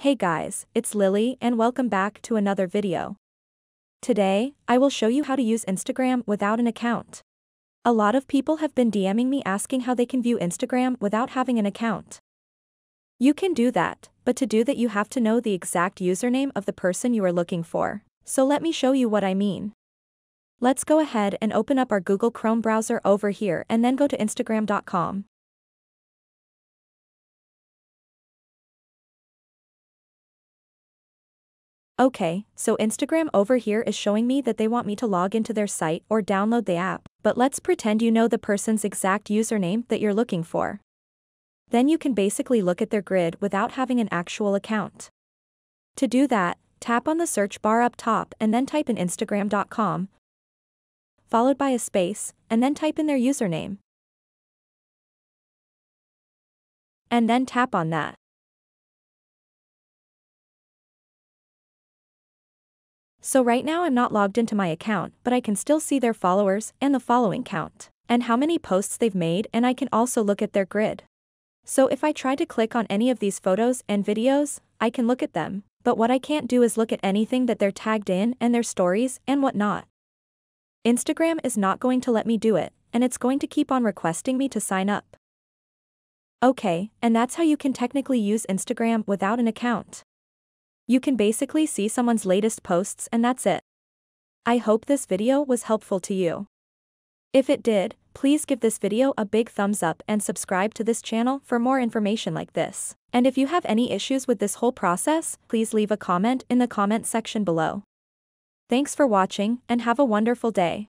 Hey guys, it's Lily and welcome back to another video. Today, I will show you how to use Instagram without an account. A lot of people have been DMing me asking how they can view Instagram without having an account. You can do that, but to do that you have to know the exact username of the person you are looking for. So let me show you what I mean. Let's go ahead and open up our Google Chrome browser over here and then go to Instagram.com. Okay, so Instagram over here is showing me that they want me to log into their site or download the app, but let's pretend you know the person's exact username that you're looking for. Then you can basically look at their grid without having an actual account. To do that, tap on the search bar up top and then type in Instagram.com, followed by a space, and then type in their username. And then tap on that. So right now I'm not logged into my account, but I can still see their followers and the following count, and how many posts they've made, and I can also look at their grid. So if I try to click on any of these photos and videos, I can look at them, but what I can't do is look at anything that they're tagged in and their stories and whatnot. Instagram is not going to let me do it, and it's going to keep on requesting me to sign up. Okay, and that's how you can technically use Instagram without an account. You can basically see someone's latest posts and that's it. I hope this video was helpful to you. If it did, please give this video a big thumbs up and subscribe to this channel for more information like this. And if you have any issues with this whole process, please leave a comment in the comment section below. Thanks for watching and have a wonderful day.